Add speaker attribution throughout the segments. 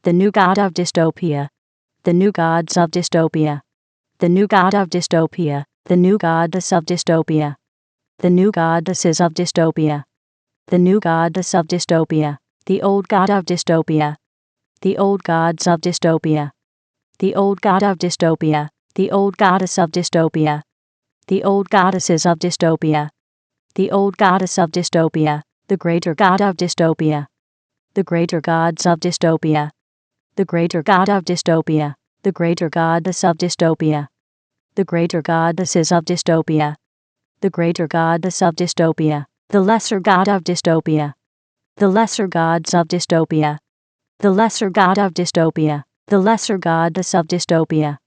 Speaker 1: The new god of dystopia. The new gods of dystopia. The new god of dystopia. The new goddess of dystopia. The new goddesses of dystopia. The new goddess of dystopia. The old god of dystopia. The old gods of dystopia. The old god of dystopia. The old goddess of dystopia. The old goddesses of dystopia. The old goddess of dystopia. The greater god of dystopia. The greater gods of dystopia. The greater god of dystopia. The greater goddess of dystopia. The greater goddesses of dystopia. The greater goddess of dystopia. The lesser god of dystopia. The lesser gods of dystopia. The lesser god of dystopia. The lesser goddess of dystopia.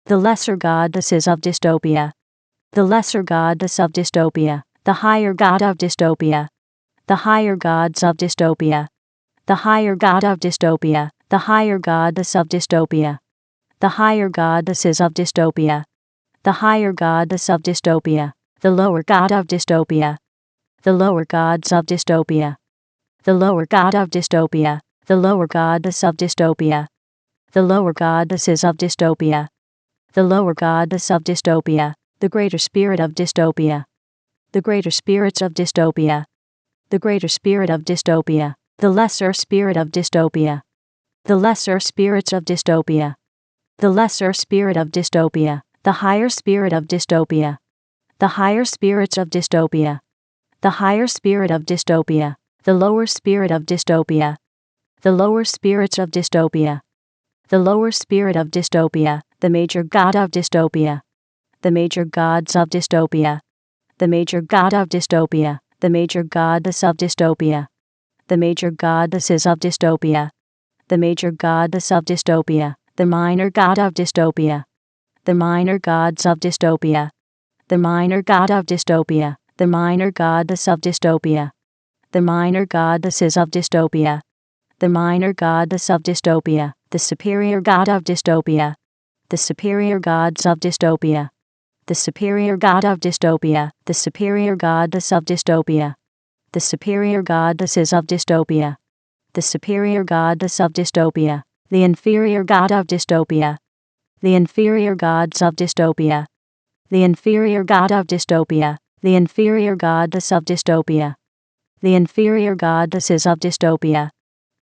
Speaker 1: The lesser goddesses of dystopia. The lesser goddess of dystopia. The higher god of dystopia. The higher gods of dystopia. The higher god of dystopia. The higher goddess of dystopia. The higher goddesses of dystopia. The higher goddess of dystopia. The lower god of dystopia. The lower gods of dystopia. The lower god of dystopia. The lower goddess of dystopia. The lower goddesses of dystopia. The lower goddess of dystopia. The greater spirit of dystopia. The greater spirits of dystopia. The greater spirit of dystopia. The lesser spirit of dystopia. The lesser spirits of dystopia. The lesser spirit of dystopia. The higher spirit of dystopia. The higher spirits of dystopia. The higher spirit of dystopia. The lower spirit of dystopia. The lower spirits of dystopia. The lower spirit of dystopia. The major god of dystopia. The major gods of dystopia. The major god of dystopia. The major goddess of dystopia. The major goddesses of dystopia. The major goddess of dystopia. The minor god of dystopia. The minor gods of dystopia. The minor god of dystopia. The minor goddess of dystopia. The minor goddesses of dystopia. The minor goddess of dystopia. The superior god of dystopia. The superior gods of dystopia. The superior god of dystopia. The superior goddess of dystopia. The superior goddesses of dystopia. The superior goddess of dystopia. The inferior god of dystopia. The inferior gods of dystopia. The inferior god of dystopia. The inferior goddess of dystopia. The inferior goddesses of dystopia.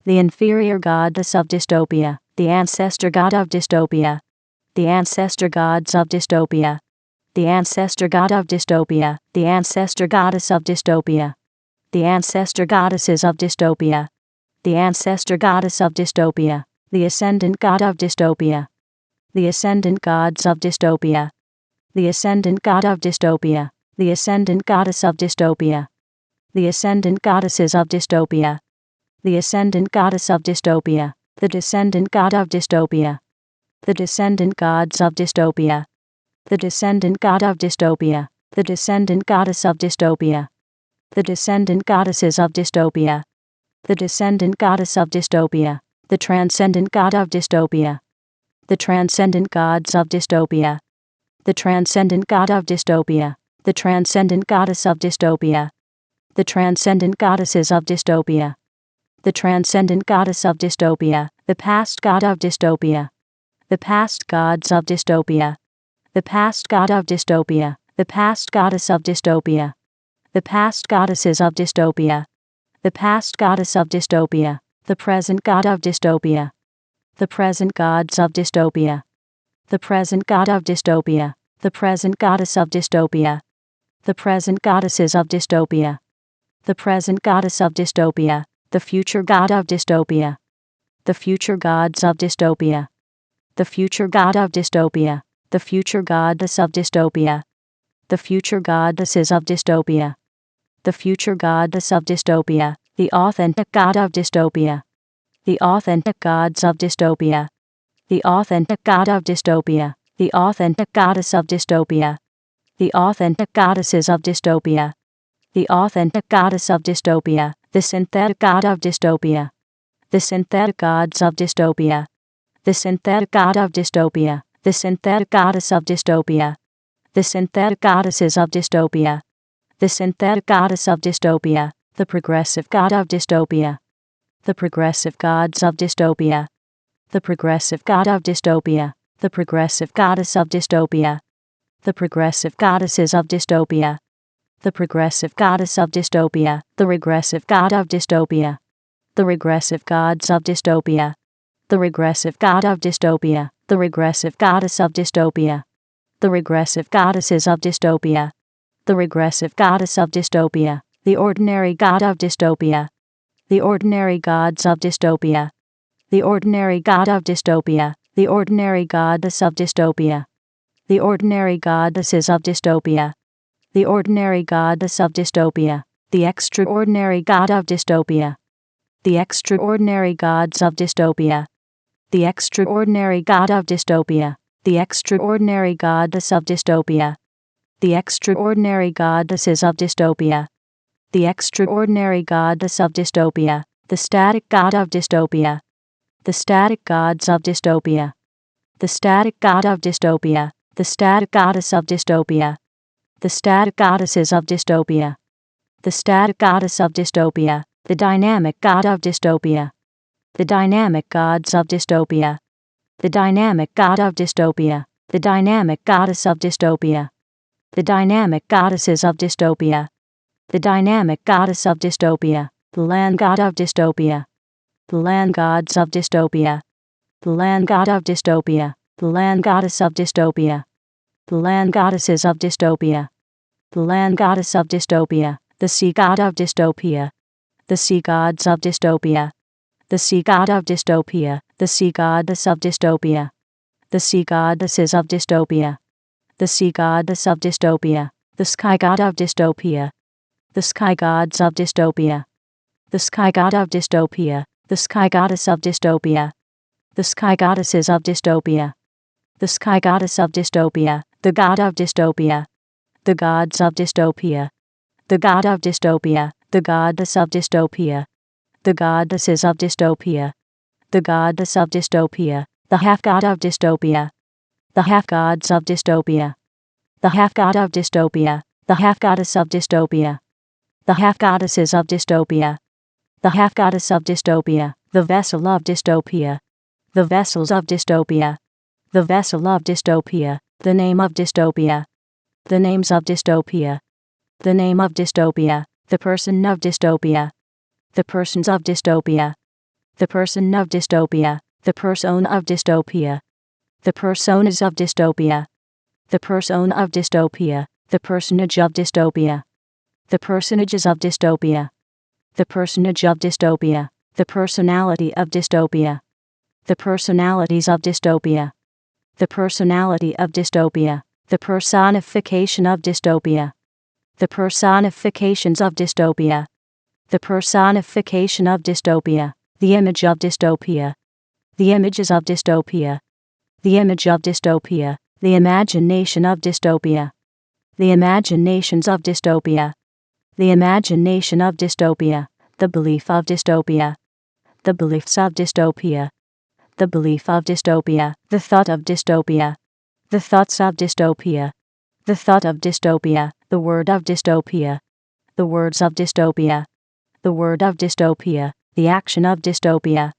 Speaker 1: The inferior goddess of dystopia. The ancestor god of dystopia. The ancestor gods of dystopia. The ancestor god of dystopia. The ancestor goddess of dystopia. The ancestor goddesses of dystopia. The ancestor goddess of dystopia. The ascendant god of dystopia. The ascendant gods of dystopia. The ascendant god of dystopia. The ascendant goddess of dystopia. The ascendant goddesses of dystopia. The ascendant goddess of dystopia. The descendant god of dystopia. The descendant gods of dystopia. The descendant god of dystopia. The descendant goddess of dystopia. The descendant goddesses of dystopia. The descendant goddess of dystopia. The transcendent god of dystopia. The transcendent gods of dystopia. The transcendent god of dystopia. The transcendent goddess of dystopia. The transcendent goddesses of dystopia. The transcendent goddess of dystopia. The past god of dystopia. The past gods of dystopia. The past god of dystopia. The past goddess of dystopia. The past goddesses of dystopia. The past goddess of dystopia. The present god of dystopia. The present gods of dystopia. The present god of dystopia. The present goddess of dystopia. The present goddesses of dystopia. The present goddess of dystopia. The future god of dystopia. The future gods of dystopia. The future god of dystopia. The future goddess of dystopia. The future goddesses of dystopia. The future goddess of dystopia. The authentic god of dystopia. The authentic gods of dystopia. The authentic god of dystopia. The authentic goddess of dystopia. The authentic goddesses of dystopia. The authentic goddess of dystopia. The synthetic god of dystopia. The synthetic gods of dystopia. The synthetic god of dystopia. The synthetic goddess of dystopia. The synthetic goddesses of dystopia. The synthetic goddess of dystopia. The progressive god of dystopia. The progressive gods of dystopia. The progressive god of dystopia. The progressive goddess of dystopia. The progressive goddesses of dystopia. The progressive goddess of dystopia. The regressive god of dystopia. The regressive gods of dystopia. The regressive god of dystopia. The regressive goddess of dystopia. The regressive goddesses of dystopia. The regressive goddess of dystopia. The ordinary god of dystopia. The ordinary gods of dystopia. The ordinary god of dystopia. The ordinary goddess of dystopia. The ordinary goddesses of dystopia. The ordinary goddess of dystopia. The extraordinary god of dystopia. The extraordinary gods of dystopia. The extraordinary god of dystopia. The extraordinary goddess of dystopia. The extraordinary goddesses of dystopia. The extraordinary goddess of dystopia. The static god of dystopia. The static gods of dystopia. The static god of dystopia. The static goddess of dystopia. The static goddesses of dystopia. The static goddess of dystopia. The dynamic god of dystopia. The dynamic gods of dystopia. The dynamic god of dystopia. The dynamic goddess of dystopia. The dynamic goddesses of dystopia. The dynamic goddess of dystopia. The land god of dystopia. The land gods of dystopia. The land god of dystopia. The land goddess of dystopia. The land goddesses of dystopia. The land goddess of dystopia. The sea god of dystopia. The sea gods of dystopia. The sea god of dystopia. The sea goddess of dystopia. The sea goddesses of dystopia. The sea goddess of dystopia. The sky god of dystopia. The sky gods of dystopia. The sky god of dystopia. The sky goddess of dystopia. The sky goddesses of dystopia. The sky goddess of dystopia. The god of dystopia. The gods of dystopia. The god of dystopia. The goddess of dystopia. The goddesses of dystopia. The goddess of dystopia. The half god of dystopia. The half gods of dystopia. The half god of dystopia. The half goddess of dystopia. The half goddesses of dystopia. The half goddess of dystopia. The vessel of dystopia. The vessels of dystopia. The vessel of dystopia. The name of dystopia. The names of dystopia. The name of dystopia. The person of dystopia. The persons of dystopia. The person of dystopia. The persona of dystopia. The personas of dystopia. The persona of dystopia. The personage of dystopia. The personages of dystopia. The personage of dystopia. The personality of dystopia. The personalities of dystopia. The personality of dystopia. The personification of dystopia. The personifications of dystopia. The personification of dystopia. The image of dystopia. The images of dystopia. The image of dystopia. The imagination of dystopia. The imaginations of dystopia. The imagination of dystopia. The belief of dystopia. The beliefs of dystopia. The belief of dystopia. The thought of dystopia. The thoughts of dystopia. The thought of dystopia. The word of dystopia. The words of dystopia. The word of dystopia. The action of dystopia.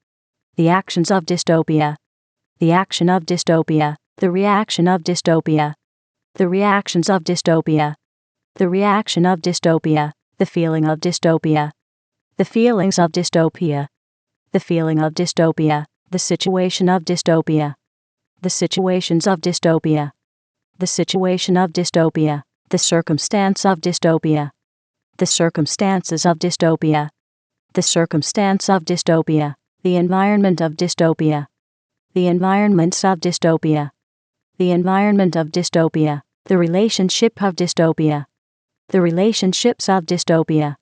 Speaker 1: The actions of dystopia. The action of dystopia. The reaction of dystopia. The reactions of dystopia. The reaction of dystopia. The feeling of dystopia. The feelings of dystopia. The feeling of dystopia. The situation of dystopia. The situations of dystopia. The situation of dystopia. The circumstance of dystopia. The circumstances of dystopia. The circumstance of dystopia. The environment of dystopia. The environments of dystopia. The environment of dystopia. The relationship of dystopia. The relationships of dystopia.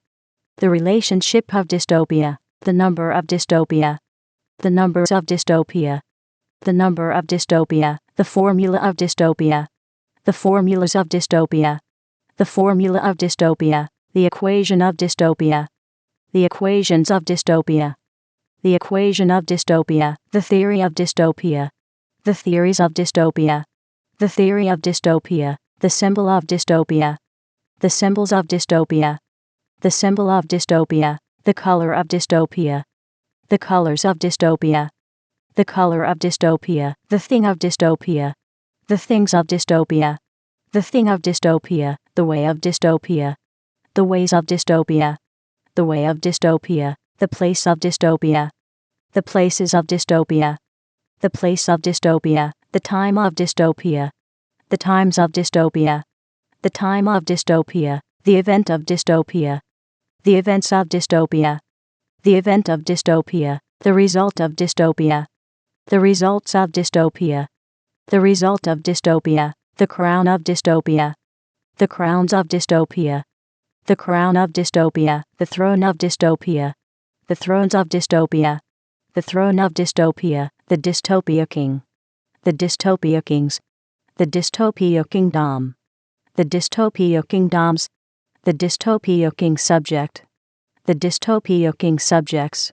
Speaker 1: The relationship of dystopia. The number of dystopia. The numbers of dystopia. The number of dystopia. The formula of dystopia. The formulas of dystopia. The formula of dystopia. The equation of dystopia. The equations of dystopia. The equation of dystopia. The theory of dystopia. The theories of dystopia. The theory of dystopia. The symbol of dystopia. The symbols of dystopia. The symbol of dystopia. The color of dystopia. The colors of dystopia. the color of dystopia, the thing of dystopia, the things of dystopia, the thing of dystopia, the way of dystopia, the ways of dystopia, the way of dystopia, the place of dystopia, the places of dystopia, the place of dystopia, the time of dystopia, the times of dystopia, the time of dystopia, the event of dystopia, the events of dystopia, the event of dystopia, the result of dystopia, the results of dystopia, the result of dystopia, the crown of dystopia, the crowns of dystopia, the crown of dystopia, the throne of dystopia, the thrones of dystopia, the throne of dystopia, the dystopia king, the dystopia kings, the dystopia kingdom, the dystopia kingdoms, the dystopia king subject, the dystopia king subjects,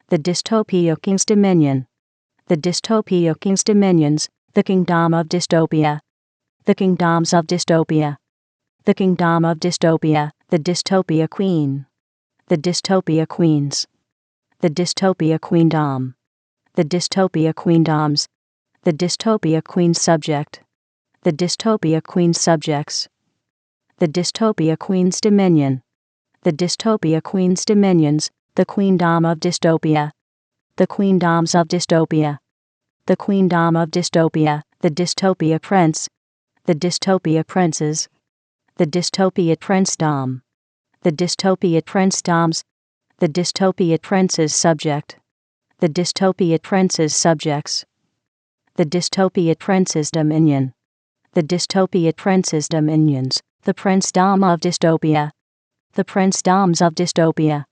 Speaker 1: the dystopia king's dominion, the dystopia king's dominions, the kingdom of dystopia, the kingdoms of dystopia, the kingdom of dystopia, the dystopia queen, the dystopia queens, the dystopia queendom, the dystopia queendoms, the dystopia queen subject, the dystopia queen subjects, the dystopia queen's dominion, the dystopia queen's dominions, the queendom of dystopia, the queendoms of dystopia, the queendom of dystopia, the dystopia prince, the dystopia princes, the dystopia princedom, the dystopia princedoms, the dystopia prince's subject, the dystopia prince's subjects, the dystopia prince's dominion, the dystopia prince's dominions, the princedom of dystopia, the princedoms of dystopia,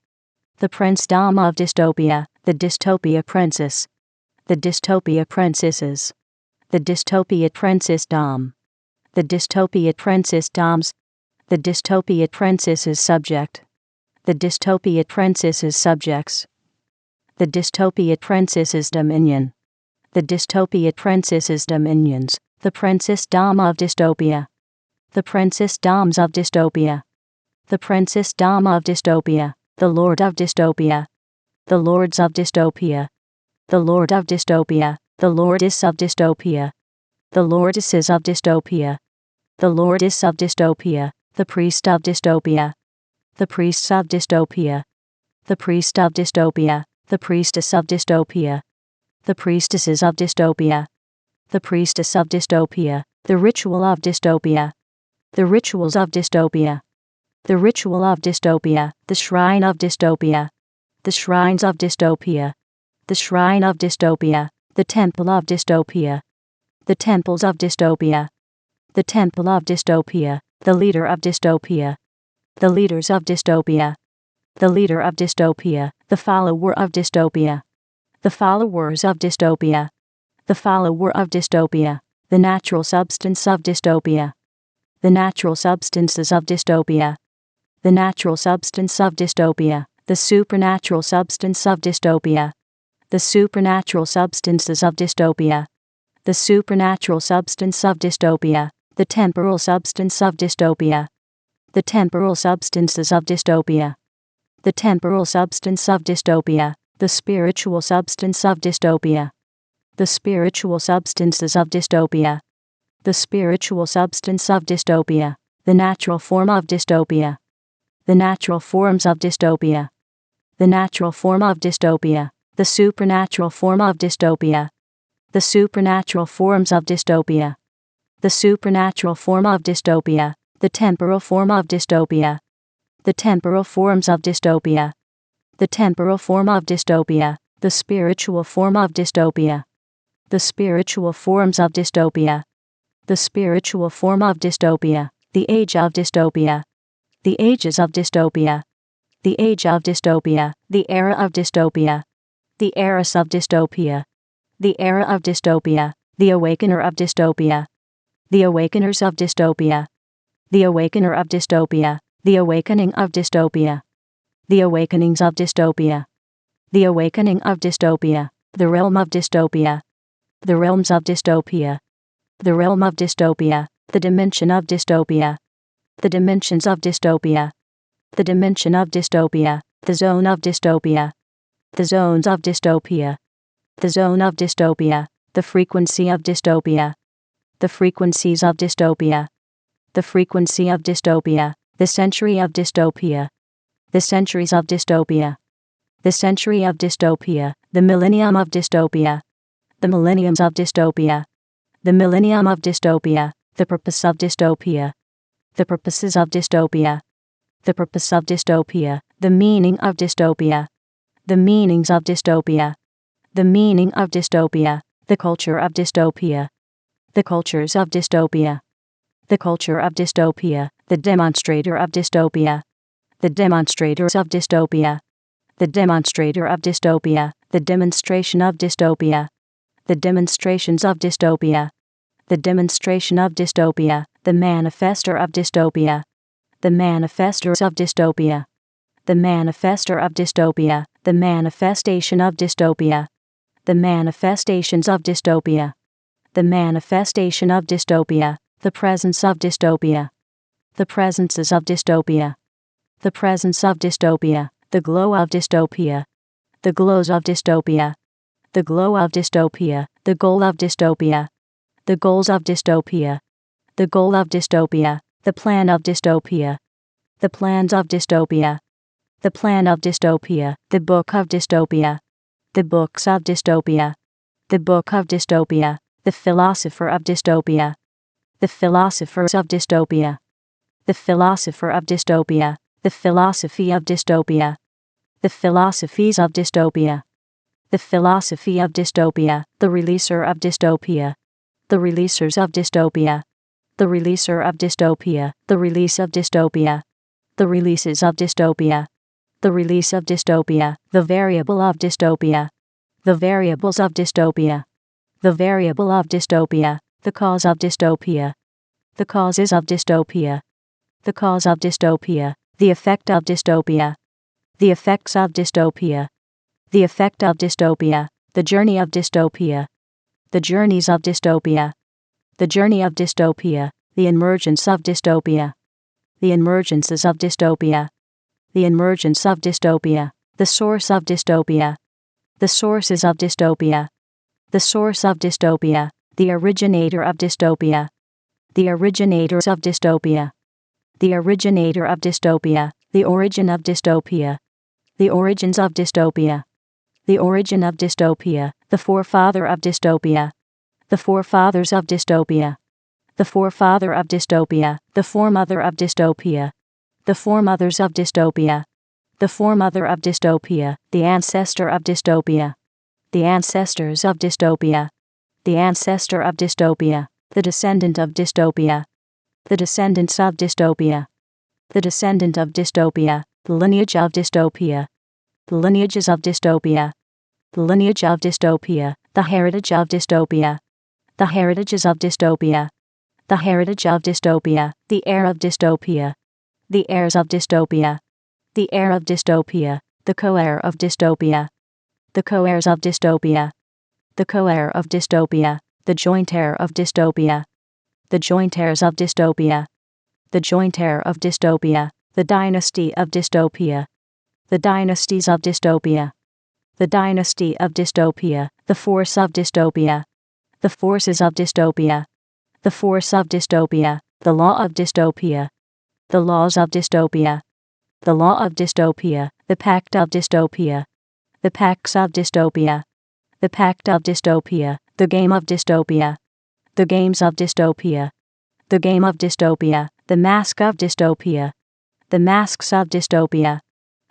Speaker 1: the princedom of dystopia, the dystopia princess, the dystopia princesses, the dystopia princessdom, the dystopia princessdoms, the dystopia princess's subject, the dystopia princess's subjects, the dystopia princess's dominion, the dystopia princess's dominions, the princessdom of dystopia, the princessdoms of dystopia, the princessdom of dystopia, the lord of dystopia, the lords of dystopia, the lord of dystopia, the lordess of dystopia, the lordesses of dystopia, the lordess of dystopia, the priest of dystopia, the priests of dystopia, the priest of dystopia, the priestess of dystopia, the priestesses of dystopia, the priestess of dystopia, the ritual of dystopia, the rituals of dystopia, the ritual of dystopia, the shrine of dystopia, the shrines of dystopia, the shrine of dystopia, the temple of dystopia, the temples of dystopia, the temple of dystopia, the leader of dystopia, the leaders of dystopia, the leader of dystopia, the follower of dystopia, the followers of dystopia, the follower of dystopia, the natural substance of dystopia, the natural substances of dystopia, the natural substance of dystopia, the supernatural substance of dystopia, the supernatural substances of dystopia, the supernatural substance of dystopia, the temporal substance of dystopia, the temporal substances of dystopia, the temporal substance of dystopia, the spiritual substance of dystopia, the spiritual substances of dystopia, the spiritual substance of dystopia, the natural form of dystopia, the natural forms of dystopia, the natural form of dystopia, the supernatural form of dystopia, the supernatural forms of dystopia, the supernatural form of dystopia, the temporal form of dystopia, the temporal forms of dystopia, the temporal form of dystopia, the spiritual form of dystopia, the spiritual forms of dystopia, the spiritual form of dystopia, the age of dystopia, the ages of dystopia, the age of dystopia, the era of dystopia, the eras of dystopia, the era of dystopia, the awakener of dystopia, the awakeners of dystopia, the awakener of dystopia, the awakening of dystopia, the awakenings of dystopia, the awakening of dystopia, the realm of dystopia, the realms of dystopia, the realm of dystopia, the dimension of dystopia, the dimensions of dystopia, the dimension of dystopia, the zone of dystopia, the zones of dystopia, the zone of dystopia, the frequency of dystopia, the frequencies of dystopia, the frequency of dystopia, the century of dystopia, the centuries of dystopia, the century of dystopia, the millennium of dystopia, the millenniums of dystopia, the millennium of dystopia, the purpose of dystopia, the purposes of dystopia, the purpose of dystopia, the meaning of dystopia, the meanings of dystopia, the meaning of dystopia, the culture of dystopia, the cultures of dystopia, the culture of dystopia, the demonstrator of dystopia, the demonstrators of dystopia, the demonstrator of dystopia, the demonstration of dystopia, the demonstrations of dystopia, the demonstration of dystopia, the manifester of dystopia, the manifestors of dystopia, the manifester of dystopia, the manifestation of dystopia, the manifestations of dystopia, the manifestation of dystopia, the presence of dystopia, the presences of dystopia, the presence of dystopia, the glow of dystopia, the glows of dystopia, the glow of dystopia, the goal of dystopia, the goals of dystopia, the goal of dystopia, the plan of dystopia, the plans of dystopia, the plan of dystopia, the book of dystopia, the books of dystopia, the book of dystopia, the philosopher of dystopia, the philosophers of dystopia, the philosopher of dystopia, the philosophy of dystopia, the philosophies of dystopia, the philosophy of dystopia, the releaser of dystopia, the releasers of dystopia, the releaser of dystopia, the release of dystopia, the releases of dystopia, the release of dystopia, the variable of dystopia, the variables of dystopia, the variable of dystopia, the cause of dystopia, the causes of dystopia, the cause of dystopia, the effect of dystopia, the effects of dystopia, the effect of dystopia, the journey of dystopia, the journeys of dystopia, the journey of dystopia, the emergence of dystopia, the emergences of dystopia, the emergence of dystopia, the source of dystopia, the sources of dystopia, the source of dystopia, the originator of dystopia, the originators of dystopia, the originator of dystopia, the origin of dystopia, the origins of dystopia, the origin of dystopia, the forefather of dystopia, the forefathers of dystopia, the forefather of dystopia, the foremother of dystopia, the foremothers of dystopia, the foremother of dystopia, the ancestor of dystopia, the ancestors of dystopia, the ancestor of dystopia, the descendant of dystopia, the descendants of dystopia, the descendant of dystopia, the lineage of dystopia, the lineages of dystopia, the lineage of dystopia, the heritage of dystopia, the heritages of dystopia, the heritage of dystopia, the heir of dystopia, the heirs of dystopia, the heir of dystopia, the co-heir of dystopia, the co-heirs of dystopia, the co-heir of dystopia, the joint heir of dystopia, the joint heirs of dystopia, the joint heir of dystopia, the dynasty of dystopia, the dynasties of dystopia, the dynasty of dystopia, the force of dystopia, the forces of dystopia, the force of dystopia, the law of dystopia, the laws of dystopia, the law of dystopia, the pact of dystopia, the pacts of dystopia, the pact of dystopia, the game of dystopia, the games of dystopia, the game of dystopia, the mask of dystopia, the masks of dystopia,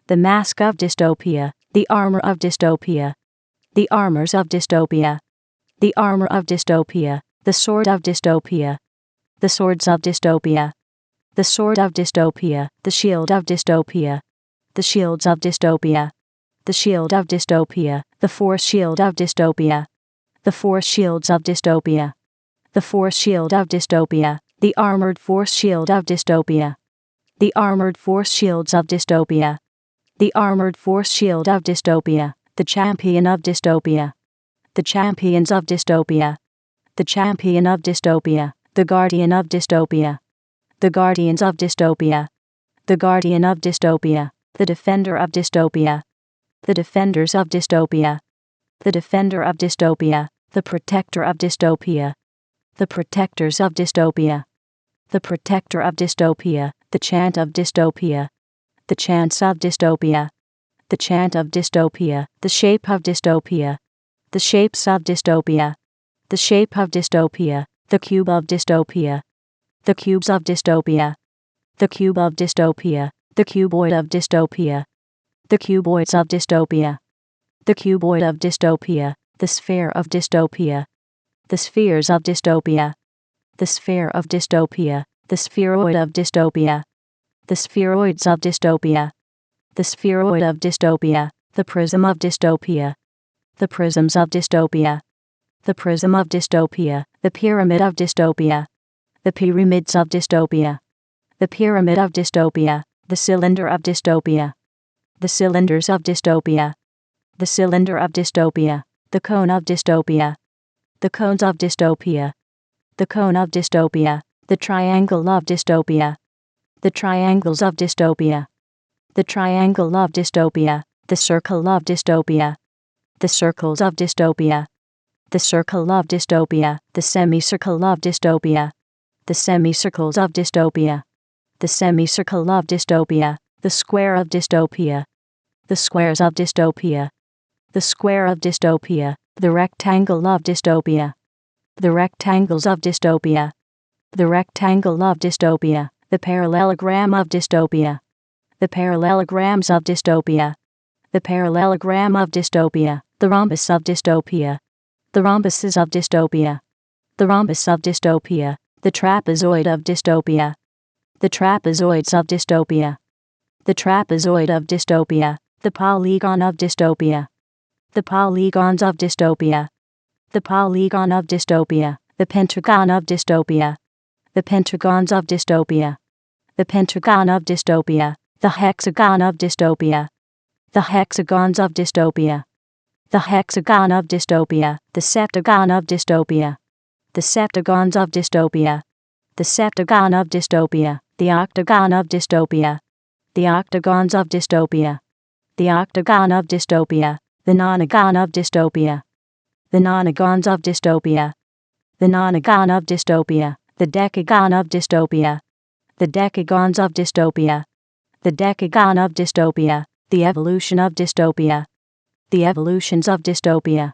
Speaker 1: the mask of dystopia, the armor of dystopia, the armors of dystopia, the armor of dystopia, the sword of dystopia, the swords of dystopia, the sword of dystopia, the shield of dystopia, the shields of dystopia, the shield of dystopia, the force shield of dystopia, the force shields of dystopia, the force shield of dystopia, the armored force shield of dystopia, the armored force shields of dystopia, the armored force shield of dystopia, the champion of dystopia, the champions of dystopia, the champion of dystopia, the guardian of dystopia, the guardians of dystopia, the guardian of dystopia, the defender of dystopia, the defenders of dystopia, the defender of dystopia, the protector of dystopia, the protectors of dystopia, the protector of dystopia, the chant of dystopia, the chants of dystopia, the chant of dystopia, the shape of dystopia, the shapes of dystopia, the shape of dystopia, the cube of dystopia, the cubes of dystopia, the cube of dystopia, the cuboid of dystopia, the cuboids of dystopia, the cuboid of dystopia, the sphere of dystopia, the spheres of dystopia, the sphere of dystopia, the spheroid of dystopia, the spheroids of dystopia, the spheroid of dystopia, the prism of dystopia, the prisms of dystopia, the prism of dystopia, the pyramid of dystopia, the pyramids of dystopia, the pyramid of dystopia, the cylinder of dystopia, the cylinders of dystopia, the cylinder of dystopia, the cone of dystopia, the cones of dystopia, the cone of dystopia, the triangle of dystopia, the triangles of dystopia, the triangle of dystopia, the circle of dystopia, the circles of dystopia, the circle of dystopia, the semicircle of dystopia, the semicircles of dystopia, the semicircle of dystopia, the square of dystopia, the squares of dystopia, the square of dystopia, the rectangle of dystopia, the rectangles of dystopia, the rectangle of dystopia, the parallelogram of dystopia, the parallelograms of dystopia, the parallelogram of dystopia, the rhombus of dystopia, the rhombuses of dystopia, the rhombus of dystopia, the trapezoid of dystopia, the trapezoids of dystopia, the trapezoid of dystopia, the polygon of dystopia, the polygons of dystopia, the polygon of dystopia, the pentagon of dystopia, the pentagons of dystopia, the pentagon of dystopia, the hexagon of dystopia, the hexagons of dystopia, the hexagon of dystopia, the septagon of dystopia, the septagons of dystopia, the septagon of dystopia, the octagon of dystopia, the octagons of dystopia, the octagon of dystopia, the nonagon of dystopia, the nonagons of dystopia, the nonagon of dystopia, the decagon of dystopia, the decagons of dystopia, the decagon of dystopia, the evolution of dystopia, the evolutions of dystopia,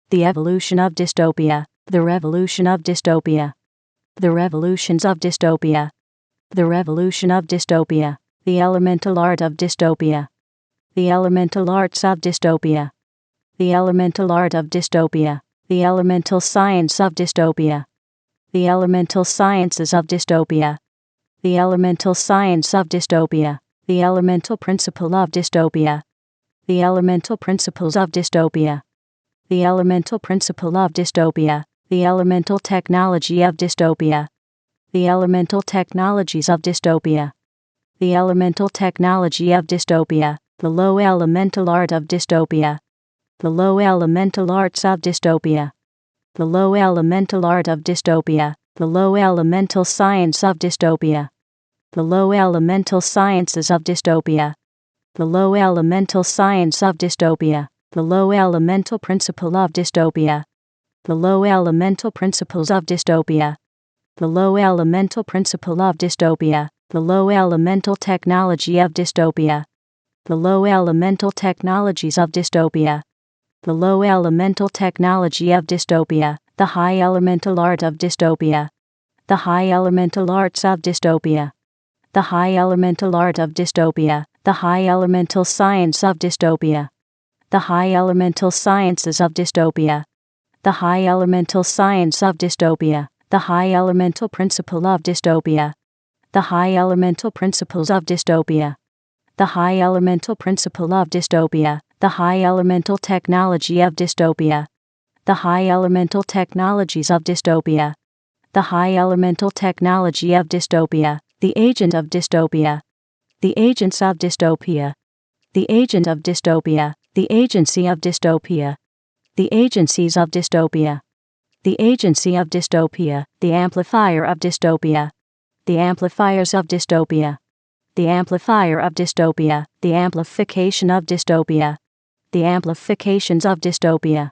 Speaker 1: the evolution of dystopia, the revolution of dystopia, the revolutions of dystopia, the revolution of dystopia, the elemental art of dystopia, the elemental arts of dystopia, the elemental art of dystopia, the elemental science of dystopia, the elemental sciences of dystopia, the elemental science of dystopia, the elemental principle of dystopia, the elemental principles of dystopia, the elemental principle of dystopia, the elemental technology of dystopia, the elemental technologies of dystopia, the elemental technology of dystopia, the low elemental art of dystopia, the low elemental arts of dystopia, the low elemental art of dystopia, the low elemental science of dystopia, the low elemental sciences of dystopia, the low elemental science of dystopia, the low elemental principle of dystopia, the low elemental principles of dystopia, the low elemental principle of dystopia, the low elemental technology of dystopia, the low elemental technologies of dystopia, the low elemental technology of dystopia, the high elemental art of dystopia, the high elemental arts of dystopia, the high elemental art of dystopia, the high elemental science of dystopia, the high elemental sciences of dystopia, the high elemental science of dystopia, the high elemental principle of dystopia, the high elemental principles of dystopia, the high elemental principle of dystopia, the high elemental technology of dystopia, the high elemental technologies of dystopia, the high elemental technology of dystopia, the agent of dystopia, the agents of dystopia, the agent of dystopia, the agency of dystopia, the agencies of dystopia, the agency of dystopia, the amplifier of dystopia, the amplifiers of dystopia, the amplifier of dystopia, the amplification of dystopia, The amplifications of dystopia.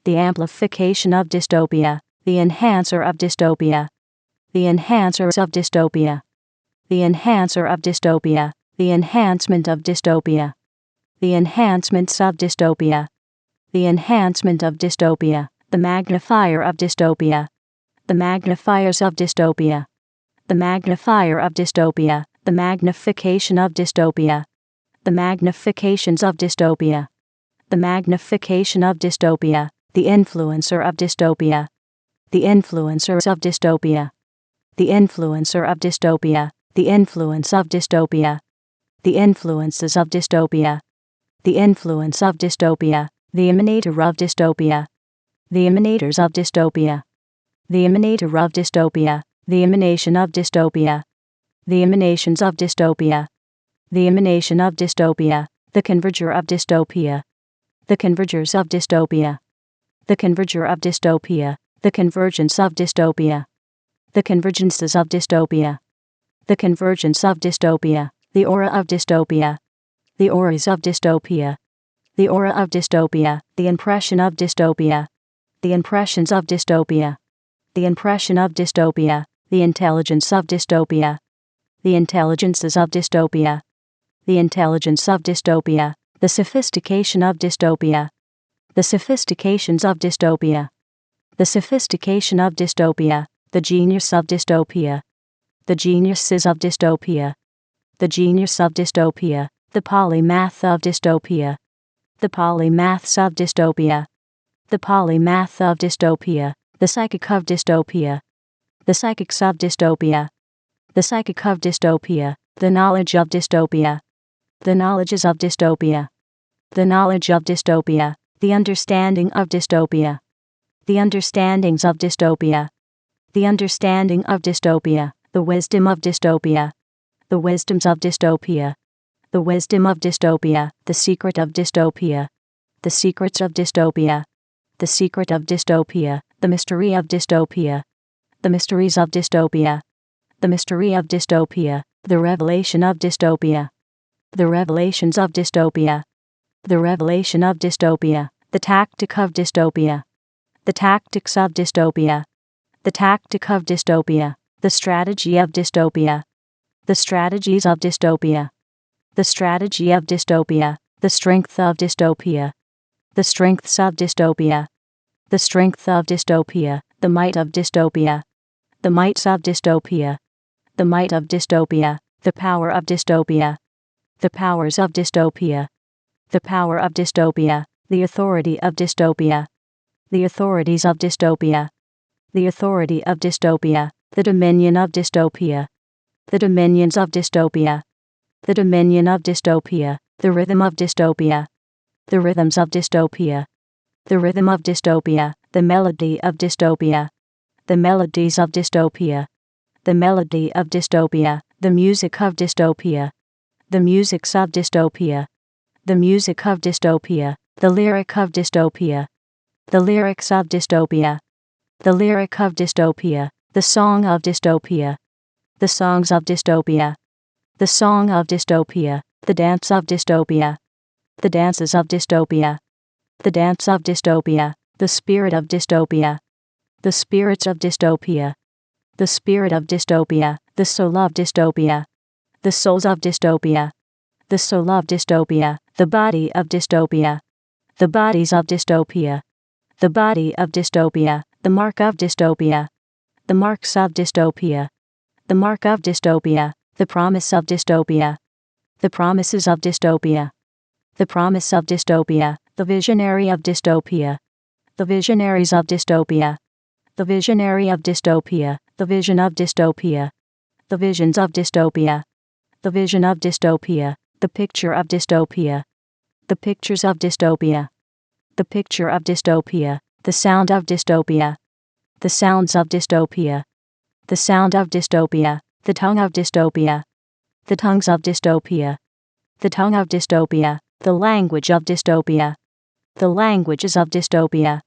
Speaker 1: The amplification of dystopia. The enhancer of dystopia. The enhancers of dystopia. The enhancer of dystopia. The enhancement of dystopia. The enhancements of dystopia. The enhancement of dystopia. The magnifier of dystopia. The magnifiers of dystopia. The magnifier of dystopia. The magnification of dystopia. The magnifications of dystopia. The magnification of dystopia. The influencer of dystopia. The influencers of dystopia. The influencer of dystopia. The influence of dystopia. The influences of dystopia. The influence of dystopia. The emanator of dystopia. The emanators of dystopia. The emanator of dystopia. The emanation of dystopia. The emanations of dystopia. The emanation of dystopia. The converger of dystopia. The convergers of dystopia. The converger of dystopia. The convergence of dystopia. The convergences of dystopia. The convergence of dystopia. The aura of dystopia. The auras of dystopia. The aura of dystopia. The impression of dystopia. The impressions of dystopia. The impression of dystopia. The intelligence of dystopia. The intelligences of dystopia. The intelligence of dystopia. The sophistication of dystopia. The sophistications of dystopia. The sophistication of dystopia. The genius of dystopia. The geniuses of dystopia. The genius of dystopia. The polymath of dystopia. The polymaths of dystopia. The polymath of dystopia. The psychic of dystopia. The psychics of dystopia. The psychic of dystopia. The knowledge of dystopia. The knowledges of dystopia. The knowledge of dystopia. The understanding of dystopia. The understandings of dystopia. The understanding of dystopia. The wisdom of dystopia. The wisdoms of dystopia. The wisdom of dystopia. The secret of dystopia. The secrets of dystopia. The secret of dystopia. The mystery of dystopia. The mysteries of dystopia. The mystery of dystopia. The revelation of dystopia. The revelations of dystopia. The revelation of dystopia. The tactic of dystopia. The tactics of dystopia. The tactic of dystopia. The strategy of dystopia. The strategies of dystopia. The strategy of dystopia. The strength of dystopia. The strengths of dystopia. The strength of dystopia. The might of dystopia. The mights of dystopia. The might of dystopia. The power of dystopia. The powers of dystopia. The power of dystopia. The authority of dystopia. The authorities of dystopia. The authority of dystopia. The dominion of dystopia. The dominions of dystopia. The dominion of dystopia. The rhythm of dystopia. The rhythms of dystopia. The rhythm of dystopia. The melody of dystopia. The melodies of dystopia. The melody of dystopia. The music of dystopia. The musics of dystopia. The music of dystopia. The lyric of dystopia. The lyrics of dystopia. The lyric of dystopia. The song of dystopia. The songs of dystopia. The song of dystopia. The dance of dystopia. The dances of dystopia. The dance of dystopia. The spirit of dystopia. The spirits of dystopia. The spirit of dystopia. The soul of dystopia. The souls of dystopia. The soul of dystopia. The body of dystopia. The bodies of dystopia. The body of dystopia. The mark of dystopia. The marks of dystopia. The mark of dystopia. The promise of dystopia. The promises of dystopia. The promise of dystopia. The visionary of dystopia. The visionaries of dystopia. The visionary of dystopia. The vision of dystopia. The visions of dystopia. The vision of dystopia. The picture of dystopia. The pictures of dystopia. The picture of dystopia. The sound of dystopia. The sounds of dystopia. The sound of dystopia. The tongue of dystopia. The tongues of dystopia. The tongue of dystopia. The language of dystopia. The languages of dystopia.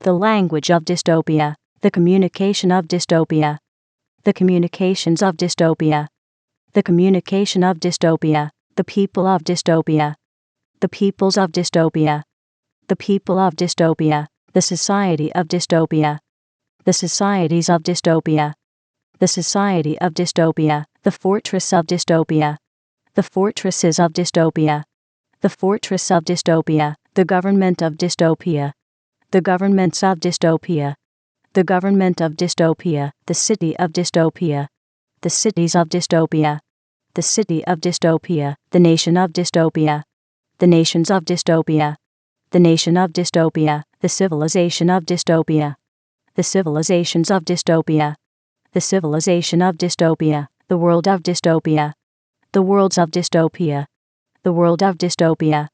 Speaker 1: The language of dystopia. The communication of dystopia. The communications of dystopia. The communication of dystopia. The people of dystopia. The peoples of dystopia. The people of dystopia. The society of dystopia. The societies of dystopia. The society of dystopia. The fortress of dystopia. The fortresses of dystopia. The fortress of dystopia. The government of dystopia. The governments of dystopia. The government of dystopia. The city of dystopia. The cities of dystopia. The city of dystopia. The nation of dystopia. The nations of dystopia. The nation of dystopia. The civilization of dystopia. The civilizations of dystopia. The civilization of dystopia. The world of dystopia. The worlds of dystopia. The world of dystopia.